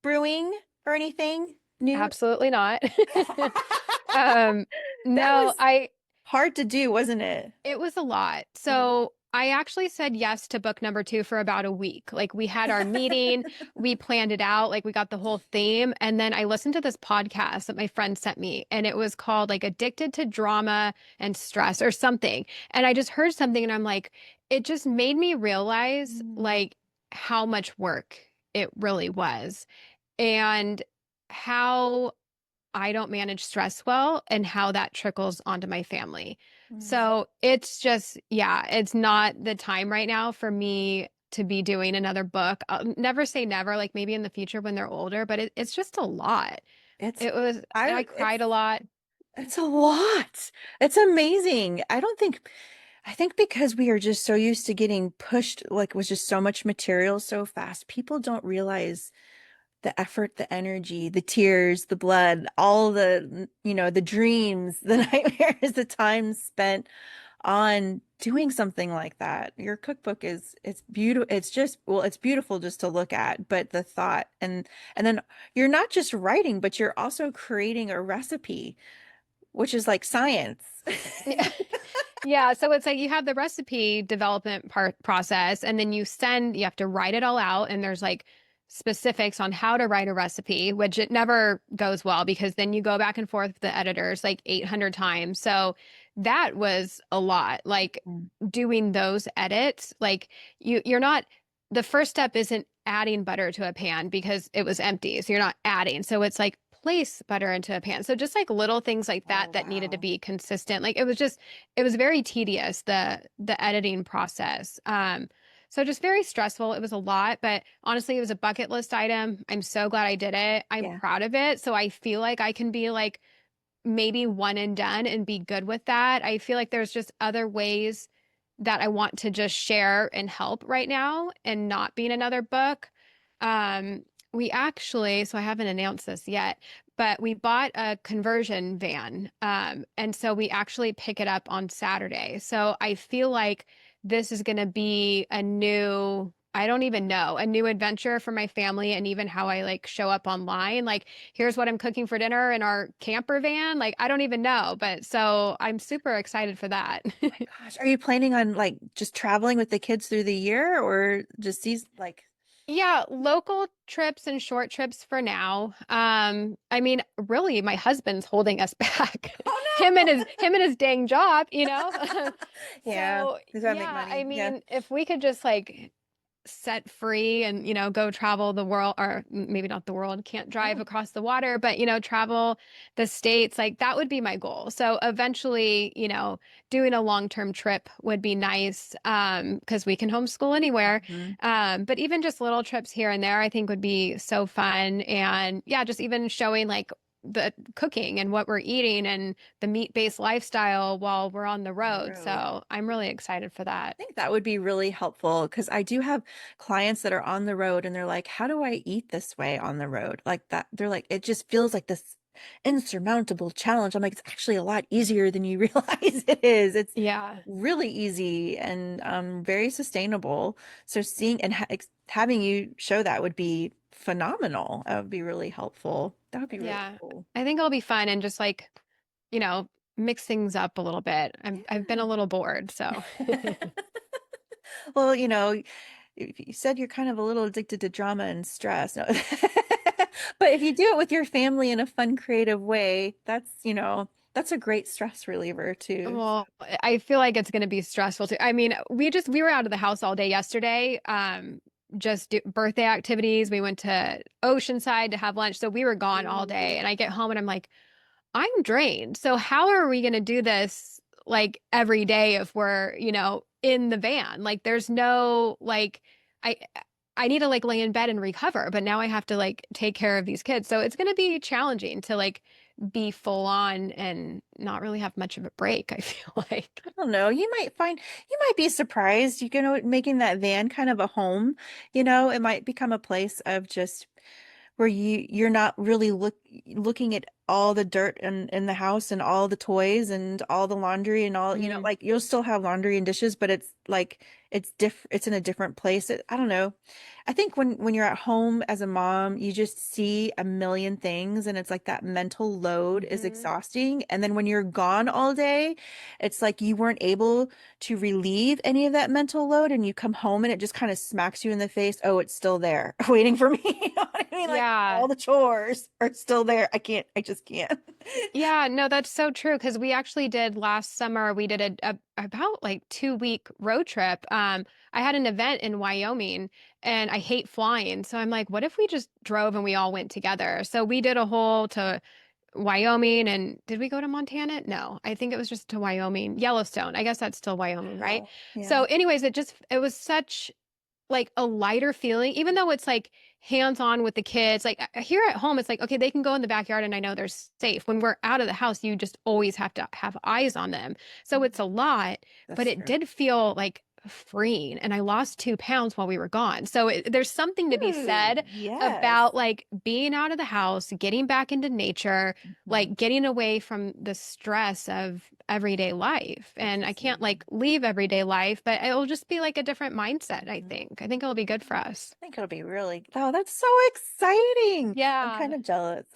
brewing or anything new? Absolutely not. Um, That no, was I hard to do, wasn't it? It was a lot. Yeah. So I actually said yes to book number two for about a week. Like we had our meeting, we planned it out, like we got the whole theme. And then I listened to this podcast that my friend sent me, and it was called like Addicted to Drama and Stress or something. And I just heard something and I'm like, it just made me realize Mm. like how much work it really was and how I don't manage stress well and how that trickles onto my family. Mm. So it's just, yeah, it's not the time right now for me to be doing another book. I'll never say never, like maybe in the future when they're older, but it's just a lot. It's I cried a lot. it's a lot. It's amazing. I think because we are just so used to getting pushed, like was just so much material so fast, people don't realize the effort, the energy, the tears, the blood, all the, the dreams, the nightmares, the time spent on doing something like that. Your cookbook it's beautiful. It's just, well, it's beautiful just to look at, but the thought and then you're not just writing, but you're also creating a recipe, which is like science. Yeah. Yeah, so it's like you have the recipe development process, and then you have to write it all out, and there's like specifics on how to write a recipe, which it never goes well because then you go back and forth with the editors like 800 times. So that was a lot. Like Mm. doing those edits, like you're not, the first step isn't adding butter to a pan because it was empty. So you're not adding. So it's like place butter into a pan. So just like little things like Oh, that that needed to wow. be consistent. Like it was very tedious, the editing process. So just very stressful. It was a lot, but honestly, it was a bucket list item. I'm so glad I did it. I'm Yeah. proud of it. So I feel like I can be like maybe one and done and be good with that. I feel like there's just other ways that I want to just share and help right now and not being another book. Um, we actually, so I haven't announced this yet, but we bought a conversion van. And so we actually pick it up on Saturday. So I feel like this is going to be a new, I don't even know, a new adventure for my family and even how I like show up online. Like, here's what I'm cooking for dinner in our camper van. Like, I don't even know. But so I'm super excited for that. My gosh. Are you planning on like just traveling with the kids through the year or just these like Yeah, local trips and short trips for now. I mean, really, my husband's holding us back. Oh Him and his dang job, you know? no. Yeah, So, he's gotta make yeah, I money. Yeah. mean, if we could just like set free and go travel the world, or maybe not the world, can't drive No. across the water, but travel the states, like that would be my goal. So eventually, doing a long-term trip would be nice, because we can homeschool anywhere. Mhm. But even just little trips here and there I think would be so fun. And yeah, just even showing like the cooking and what we're eating and the meat-based lifestyle while we're on the On the road. road. So I'm really excited for I that. think that would be really helpful because I do have clients that are on the road and they're like, how do I eat this way on the road? Like that, they're like, it just feels like this insurmountable challenge. I'm like, it's actually a lot easier than you realize it is. It's Yeah. really easy and very sustainable. So seeing and having you show that would be phenomenal. That would be really helpful. That would be really Yeah. cool. I think it'll be fun and just like, you know, mix things up a little bit. I've been a little bored, so Yeah. Well, you said you're kind of a little addicted to drama and stress. No. But if you do it with your family in a fun, creative way, that's a great stress reliever too. well, I feel like it's going to be stressful too. I mean, we were out of the house all day yesterday. Just birthday activities. We went to Oceanside to have lunch. So we were gone all day. Ooh. And I get home and I'm like, I'm drained. So how are we going to do this like every day if we're, in the van? Like there's no like I I need to like lay in bed and recover, but now I have to like take care of these kids. So it's going to be challenging to like be full on and not really have much of a break, I feel like. I don't know. You might be surprised, making that van kind of a home, it might become a place of just where you're not really looking at all the dirt in the house and all the toys and all the laundry and all, Mm. like you'll still have laundry and dishes, but it's like it's in a different place. I don't know. I think when you're at home as a mom, you just see a million things and it's like that mental load is Hmm. exhausting. And then when you're gone all day, it's like you weren't able to relieve any of that mental load and you come home and it just kind of smacks you in the face. Oh, it's still there waiting for me. You know what I mean? Like Yeah. all the chores are still there. I just can't. Yeah, no, that's so true. Because we actually did last summer, we did about like 2 week road trip. I had an event in Wyoming and I hate flying. So I'm like, what if we just drove and we all went together? So we did a whole to Wyoming, and did we go to Montana? No, I think it was just to Wyoming, Yellowstone. I guess that's still Wyoming, right? Wow. Yeah. So anyways, it was such like a lighter feeling, even though it's like hands-on with the kids. Like here at home, it's like, okay, they can go in the backyard and I know they're safe. When we're out of the house, you just always have to have eyes on them. So it's a lot, but That's it true. did feel like freeing, and I lost 2 pounds while we were gone. So there's something to be Ooh, said yes. about like being out of the house, getting back into nature, Mhm. like getting away from the stress of everyday life. And I can't Absolutely. like leave everyday life, but it'll just be like a different mindset, I Mhm. think. I think it'll be good for us. I think it'll be really, oh, that's so exciting. I'm kind Yeah. of jealous.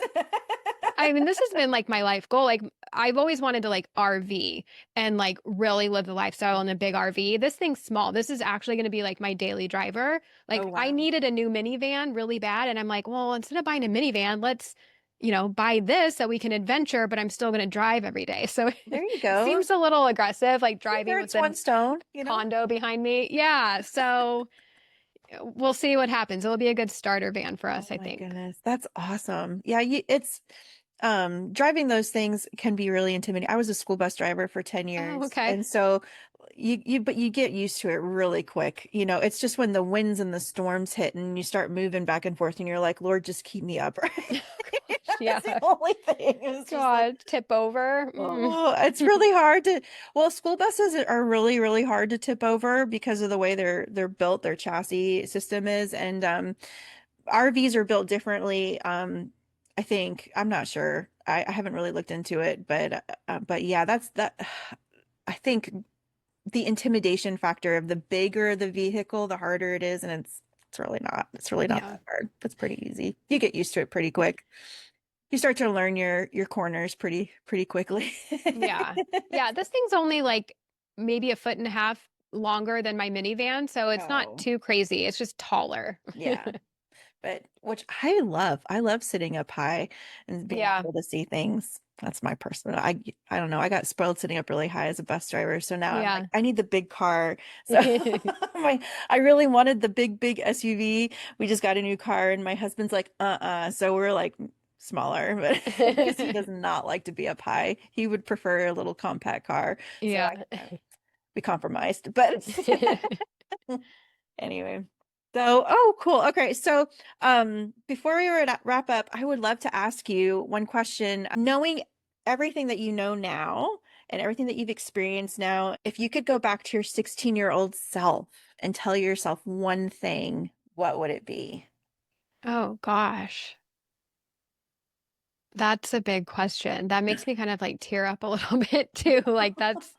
I mean, this has been like my life goal. Like, I've always wanted to like RV and like really live the lifestyle in a big RV. This thing's small. This is actually going to be like my daily driver. Oh, Like, I wow. needed a new minivan really bad. And I'm like, well, instead of buying a minivan, let's, buy this so we can adventure, but I'm still going to drive every day. So There you it go. seems a little aggressive, like Two driving with birds, the one stone, you know? condo behind me. Yeah. So we'll see what happens. It'll be a good starter van for Oh us, I my think. goodness. That's awesome. Yeah, it's driving those things can be really intimidating. I was a school bus driver for 10 Oh, years. okay. And so but you get used to it really quick. It's just when the winds and the storms hit and you start moving back and forth and you're like, Lord, just keep me upright. Yeah. That's the only thing. It's just like, God, tip over. oh, it's really hard to, well, school buses are really, really hard to tip over because of the way they're built, their chassis system is. And RVs are built differently. I think, I'm not sure. I haven't really looked into it, but yeah, that's that. I think the intimidation factor of the bigger the vehicle, the harder it is, and it's really not. It's really not Yeah. that hard. It's pretty easy. You get used to it pretty quick. You start to learn your corners pretty quickly. Yeah. Yeah. This thing's only like maybe a foot and a half longer than my minivan. So it's not Oh, too crazy. It's just taller. yeah. But which I love. I love sitting up high and being Yeah. able to see things. That's my personal. I don't know. I got spoiled sitting up really high as a bus driver, so now I'm like, Yeah. I need the big car. So I really wanted the big SUV. We just got a new car, and my husband's like, So we're like smaller, but because he does not like to be up high, he would prefer a little compact car. So Yeah. we compromised, but. Anyway. So, oh, cool. Okay. So, before we wrap up, I would love to ask you one question. Knowing everything that you know now and everything that you've experienced now, if you could go back to your 16-year-old self and tell yourself one thing, what would it be? Oh gosh. That's a big question. That makes me kind of like tear up a little bit too. Like that's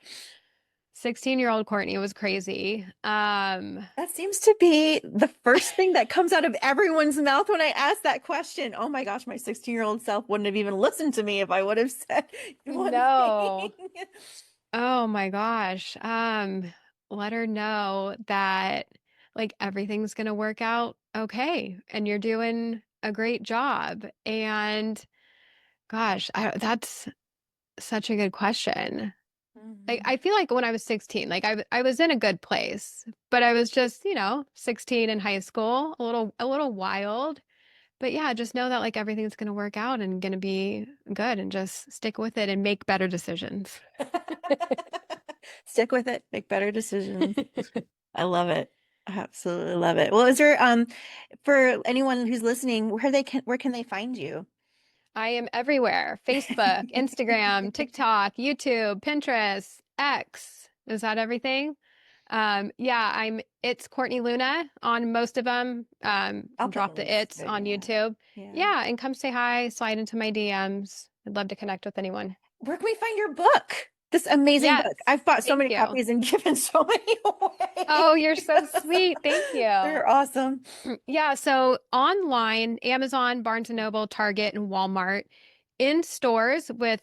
16-year-old Courtney was crazy. That seems to be the first thing that comes out of everyone's mouth when I ask that question. Oh my gosh, my 16-year-old self wouldn't have even listened to me if I would have said one thing. No. Oh my gosh. Let her know that like everything's gonna work out okay and you're doing a great job. And gosh, that's such a good question. Like Mhm. I feel like when I was 16, like I was in a good place, but I was just, 16 in high school, a little wild. But yeah, just know that like everything's gonna work out and gonna be good and just stick with it and make better decisions. Stick with it, make better decisions. I love it. I absolutely love it. Well, is there for anyone who's listening, where can they find you? I am everywhere. Facebook, Instagram, TikTok, YouTube, Pinterest, X. Is that everything? Yeah, it's Courtney Luna on most of them. I'll put Drop the links it's to it, on yeah. YouTube. Yeah. Yeah, and come say hi, slide into my DMs. I'd love to connect with anyone. Where can we find your book? This amazing Yes, book. I've bought so thank many you. copies and given so many away. Oh, you're so sweet. Thank you. They're awesome. Yeah, so online, Amazon, Barnes and Noble, Target, and Walmart. In stores with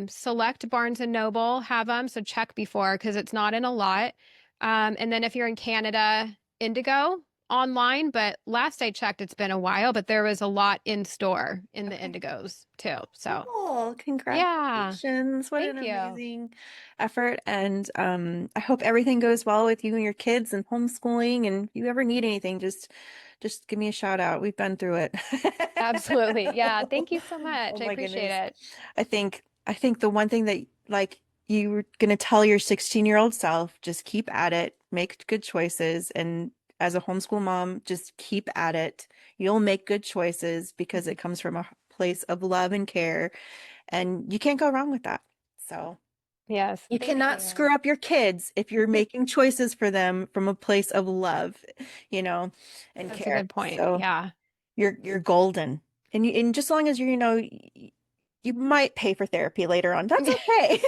select Barnes and Noble have them, so check before because it's not in a lot. And then if you're in Canada, Indigo online, but last I checked, it's been a while, but there was a lot in store in the Okay. Indigos too. So Cool. yeah, Congratulations. What an thank you. amazing effort. And I hope everything goes well with you and your kids and homeschooling. And if you ever need anything, just give me a shout out. We've been through it. Absolutely. Yeah, thank you so Oh much. I my appreciate goodness. it. I think the one thing that like you were gonna tell your 16-year-old self, just keep at it, make good choices. And as a homeschool mom, just keep at it. You'll make good choices because it comes from a place of love and care, and you can't go wrong with that. So Yes. You Thank cannot you. screw up your kids if you're making choices for them from a place of love, you know, and That's a care. good point. So Yeah. you're golden. And just as long as you know, you might pay for therapy later on. That's okay.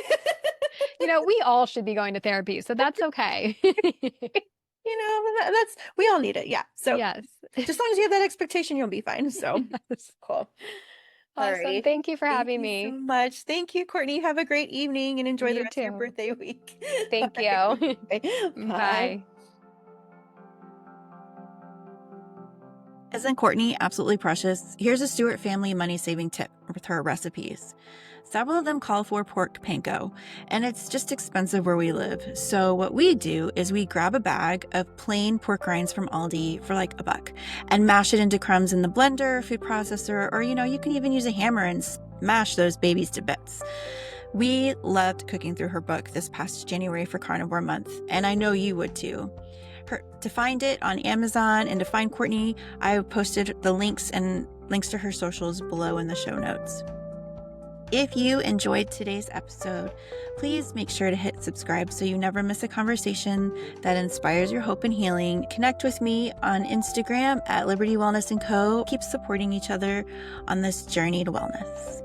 We all should be going to therapy, so that's okay. That's we all need it. Yeah. So Yes. just as long as you have that expectation, you'll be fine. So Yes. cool. Awesome. Alrighty. Thank you for Thank having you so me. much. Thank you, Courtney. Have a great evening and enjoy the You rest of your too. birthday week. Thank Alrighty. you. Bye. Bye. Isn't Courtney absolutely precious? Here's a Stuart family money saving tip with her recipes. Several of them call for pork panko, and it's just expensive where we live. So what we do is we grab a bag of plain pork rinds from Aldi for like $1 and mash it into crumbs in the blender, food processor, or you can even use a hammer and smash those babies to bits. We loved cooking through her book this past January for Carnivore Month, and I know you would too. To find it on Amazon and to find Courtney, I posted the links to her socials below in the show notes. If you enjoyed today's episode, please make sure to hit subscribe so you never miss a conversation that inspires your hope and healing. Connect with me on Instagram at Liberty Wellness & Co. Keep supporting each other on this journey to wellness.